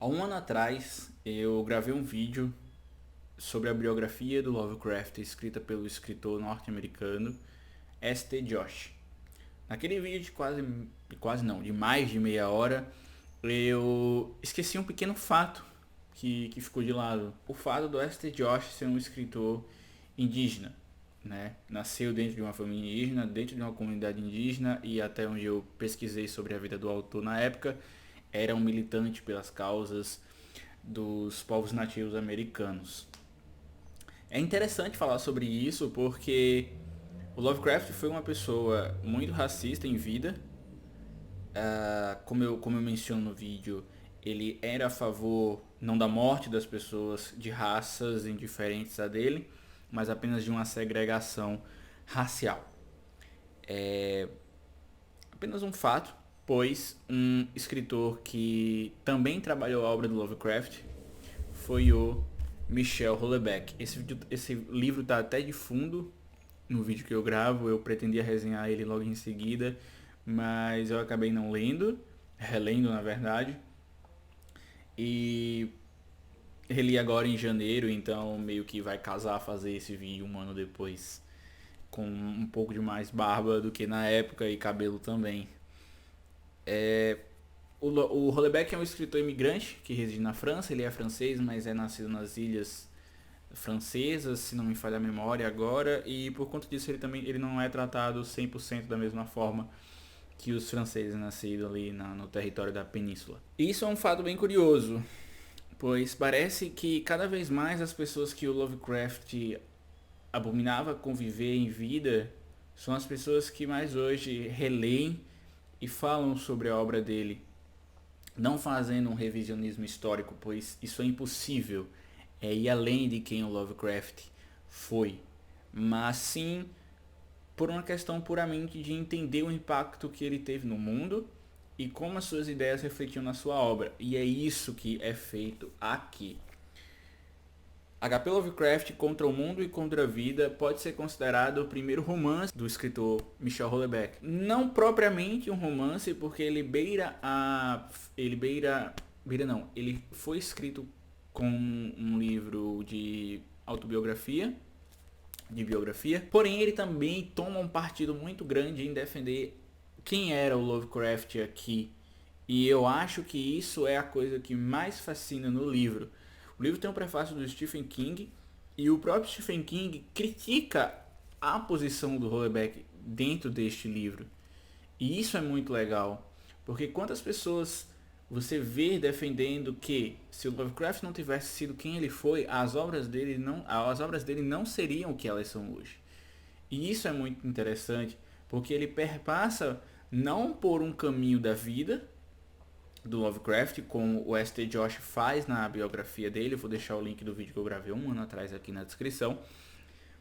Há um ano atrás, eu gravei um vídeo sobre a biografia do Lovecraft escrita pelo escritor norte-americano S.T. Josh. Naquele vídeo de quase não, de mais de meia hora, eu esqueci um pequeno fato que ficou de lado. O fato do S.T. Josh ser um escritor indígena, né? Nasceu dentro de uma família indígena, dentro de uma comunidade indígena e até onde eu pesquisei sobre a vida do autor na época, era um militante pelas causas dos povos nativos americanos. É interessante falar sobre isso porque o Lovecraft foi uma pessoa muito racista em vida. Como eu menciono no vídeo, ele era a favor não da morte das pessoas de raças indiferentes a dele, mas apenas de uma segregação racial. Apenas um fato, pois um escritor que também trabalhou a obra do Lovecraft foi o Michel Houellebecq. Esse livro está até de fundo no vídeo que eu gravo. Eu pretendia resenhar ele logo em seguida, mas eu acabei não lendo, relendo na verdade. E reli agora em janeiro, então meio que vai casar fazer esse vídeo um ano depois, com um pouco de mais barba do que na época e cabelo também. O Houellebecq é um escritor imigrante que reside na França. Ele é francês, mas é nascido nas ilhas francesas, se não me falha a memória agora, e por conta disso ele não é tratado 100% da mesma forma que os franceses nascidos ali no território da península. Isso é um fato bem curioso, pois parece que cada vez mais as pessoas que o Lovecraft abominava conviver em vida são as pessoas que mais hoje releem e falam sobre a obra dele, não fazendo um revisionismo histórico, pois isso é impossível, ir além de quem o Lovecraft foi, mas sim por uma questão puramente de entender o impacto que ele teve no mundo e como as suas ideias refletiam na sua obra. E é isso que é feito aqui. H.P. Lovecraft Contra o Mundo e Contra a Vida pode ser considerado o primeiro romance do escritor Michel Houellebecq. Não propriamente um romance, porque ele foi escrito com um livro de autobiografia, de biografia, porém ele também toma um partido muito grande em defender quem era o Lovecraft aqui. E eu acho que isso é a coisa que mais fascina no livro. O livro tem um prefácio do Stephen King e o próprio Stephen King critica a posição do Houellebecq dentro deste livro. E isso é muito legal, porque quantas pessoas você vê defendendo que se o Lovecraft não tivesse sido quem ele foi, as obras dele não seriam o que elas são hoje. E isso é muito interessante, porque ele perpassa não por um caminho da vida do Lovecraft, como o S.T. Josh faz na biografia dele. Eu vou deixar o link do vídeo que eu gravei um ano atrás aqui na descrição,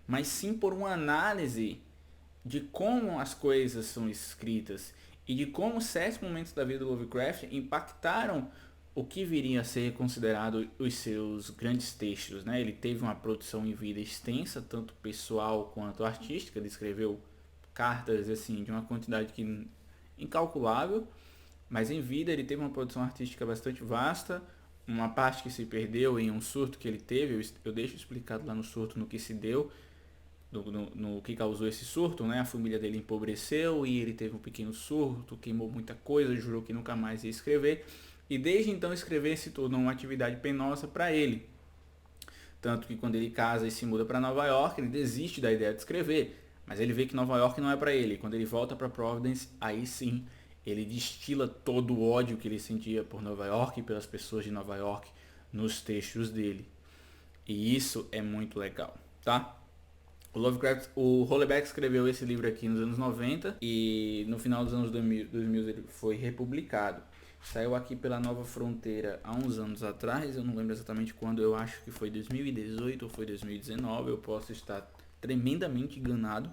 mas sim por uma análise de como as coisas são escritas e de como certos momentos da vida do Lovecraft impactaram o que viria a ser considerado os seus grandes textos, né? Ele teve uma produção em vida extensa, tanto pessoal quanto artística. Ele escreveu cartas assim de uma quantidade incalculável, mas em vida ele teve uma produção artística bastante vasta. Uma parte que se perdeu em um surto que ele teve, eu deixo explicado lá no surto no que se deu, no que causou esse surto, né? A família dele empobreceu e ele teve um pequeno surto, queimou muita coisa, jurou que nunca mais ia escrever. E desde então escrever se tornou uma atividade penosa para ele. Tanto que quando ele casa e se muda para Nova York, ele desiste da ideia de escrever. Mas ele vê que Nova York não é para ele. Quando ele volta para Providence, aí sim ele destila todo o ódio que ele sentia por Nova York e pelas pessoas de Nova York nos textos dele. E isso é muito legal, tá? O Houellebecq escreveu esse livro aqui nos anos 90 e no final dos anos 2000 ele foi republicado. Saiu aqui pela Nova Fronteira há uns anos atrás, eu não lembro exatamente quando, eu acho que foi 2018 ou foi 2019, eu posso estar tremendamente enganado.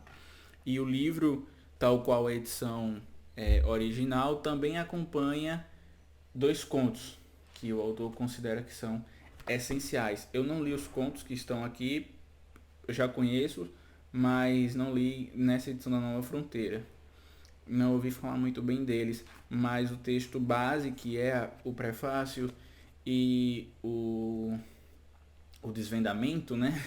E o livro, tal qual a edição original, também acompanha dois contos que o autor considera que são essenciais. Eu não li os contos que estão aqui, eu já conheço, mas não li nessa edição da Nova Fronteira. Não ouvi falar muito bem deles, mas o texto base, que é o prefácio, e o desvendamento, né?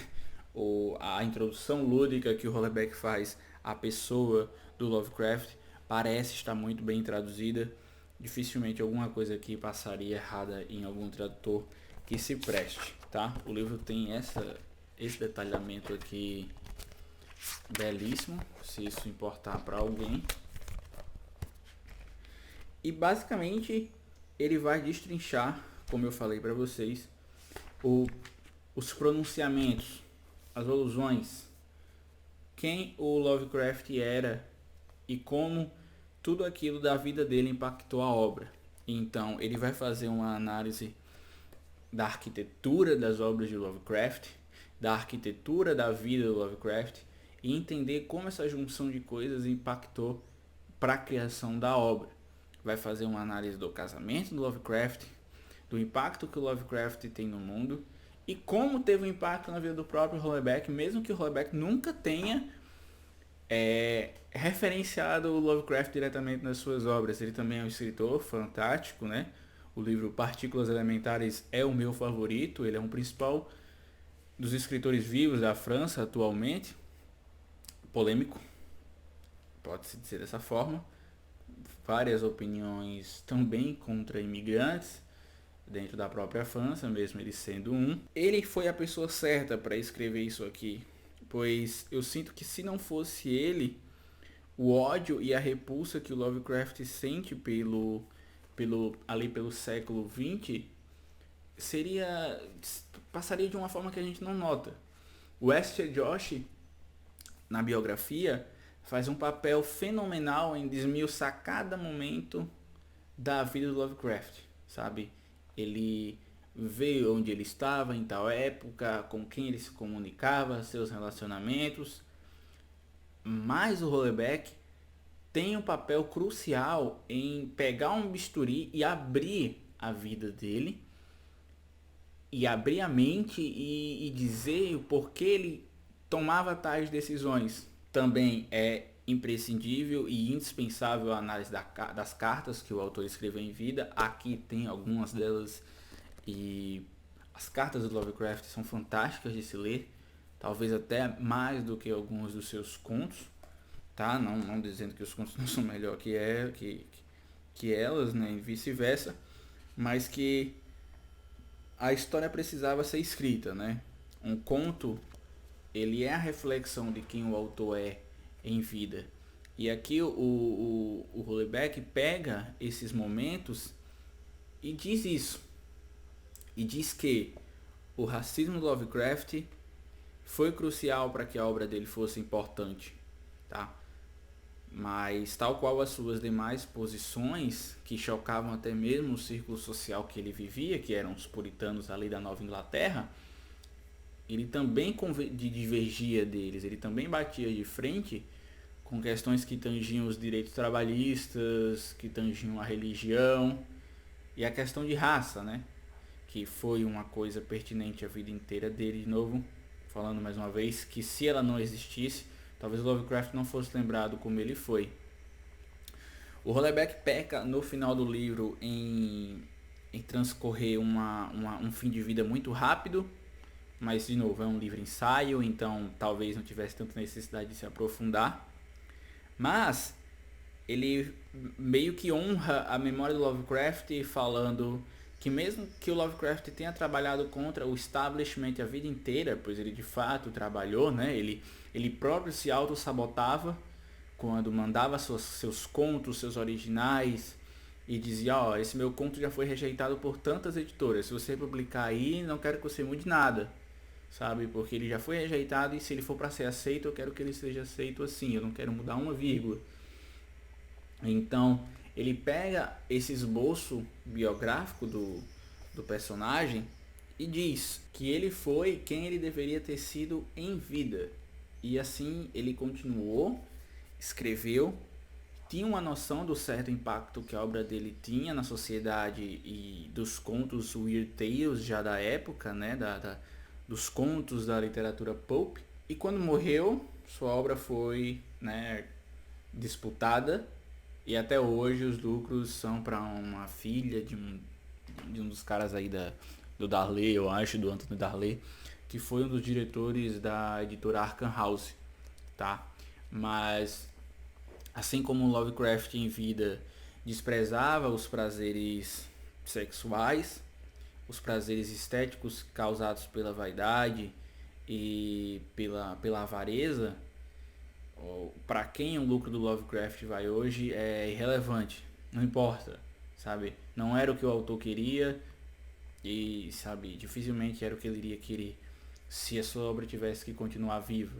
A introdução lúdica que o Houellebecq faz à pessoa do Lovecraft parece estar muito bem traduzida. Dificilmente alguma coisa aqui passaria errada em algum tradutor que se preste, tá? O livro tem esse detalhamento aqui belíssimo, se isso importar para alguém. E basicamente ele vai destrinchar, como eu falei para vocês, os pronunciamentos, as alusões, quem o Lovecraft era e como tudo aquilo da vida dele impactou a obra. Então ele vai fazer uma análise da arquitetura das obras de Lovecraft, da arquitetura da vida do Lovecraft e entender como essa junção de coisas impactou para a criação da obra. Vai fazer uma análise do casamento do Lovecraft, do impacto que o Lovecraft tem no mundo e como teve um impacto na vida do próprio Houellebecq, mesmo que o Houellebecq nunca tenha referenciado o Lovecraft diretamente nas suas obras. Ele também é um escritor fantástico, né? O livro Partículas Elementares é o meu favorito, ele é um principal dos escritores vivos da França atualmente, polêmico, pode-se dizer dessa forma, várias opiniões também contra imigrantes, dentro da própria França, mesmo ele sendo um. Ele foi a pessoa certa para escrever isso aqui, pois eu sinto que se não fosse ele, o ódio e a repulsa que o Lovecraft sente ali pelo século XX passaria de uma forma que a gente não nota. O S.T. Josh, na biografia, faz um papel fenomenal em desmiuçar cada momento da vida do Lovecraft, sabe? Ele vê onde ele estava em tal época, com quem ele se comunicava, seus relacionamentos. Mas o Houellebecq tem um papel crucial em pegar um bisturi e abrir a vida dele, e abrir a mente e dizer o porquê ele tomava tais decisões. Também é imprescindível e indispensável a análise das cartas que o autor escreveu em vida. Aqui tem algumas delas e as cartas do Lovecraft são fantásticas de se ler, talvez até mais do que alguns dos seus contos, tá? Não dizendo que os contos não são melhor que elas, né? E vice-versa, mas que a história precisava ser escrita, né? Um conto, ele é a reflexão de quem o autor é em vida. E aqui o Houellebecq pega esses momentos e diz isso. E diz que o racismo do Lovecraft foi crucial para que a obra dele fosse importante, tá? Mas tal qual as suas demais posições, que chocavam até mesmo o círculo social que ele vivia, que eram os puritanos ali da Nova Inglaterra, ele também divergia deles, ele também batia de frente com questões que tangiam os direitos trabalhistas, que tangiam a religião e a questão de raça, né? Que foi uma coisa pertinente a vida inteira dele, de novo, falando mais uma vez, que se ela não existisse, talvez o Lovecraft não fosse lembrado como ele foi. O Houellebecq peca no final do livro em transcorrer um fim de vida muito rápido, mas de novo é um livro ensaio, então talvez não tivesse tanta necessidade de se aprofundar. Mas ele meio que honra a memória do Lovecraft falando que mesmo que o Lovecraft tenha trabalhado contra o establishment a vida inteira, pois ele de fato trabalhou, né? Ele próprio se auto-sabotava quando mandava seus contos, seus originais, e dizia, ó, esse meu conto já foi rejeitado por tantas editoras, se você publicar aí, não quero que você mude nada, sabe? Porque ele já foi rejeitado e se ele for para ser aceito, eu quero que ele seja aceito assim, eu não quero mudar uma vírgula. Então, ele pega esse esboço biográfico do personagem e diz que ele foi quem ele deveria ter sido em vida. E assim ele continuou, escreveu, tinha uma noção do certo impacto que a obra dele tinha na sociedade e dos contos Weird Tales já da época, né, dos contos da literatura pulp. E quando morreu, sua obra foi, né, disputada e até hoje os lucros são para uma filha de de um dos caras aí do Darley, eu acho, do Anthony Darley, que foi um dos diretores da editora Arkham House, tá? Mas assim como Lovecraft em vida desprezava os prazeres sexuais, os prazeres estéticos causados pela vaidade e pela avareza, para quem o lucro do Lovecraft vai hoje é irrelevante, não importa, sabe? Não era o que o autor queria e, sabe, dificilmente era o que ele iria querer se a sua obra tivesse que continuar viva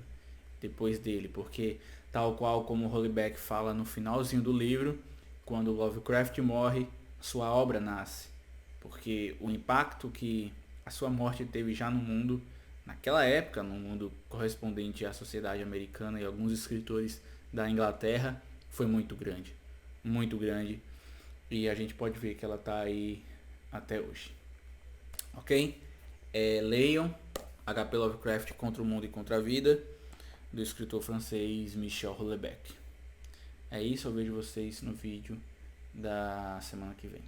depois dele, porque tal qual como o Houellebecq fala no finalzinho do livro, quando Lovecraft morre, sua obra nasce, porque o impacto que a sua morte teve já no mundo, naquela época, no mundo correspondente à sociedade americana e alguns escritores da Inglaterra, foi muito grande, e a gente pode ver que ela está aí até hoje, ok? Leiam HP Lovecraft Contra o Mundo e Contra a Vida, do escritor francês Michel Houellebecq. É isso, eu vejo vocês no vídeo da semana que vem.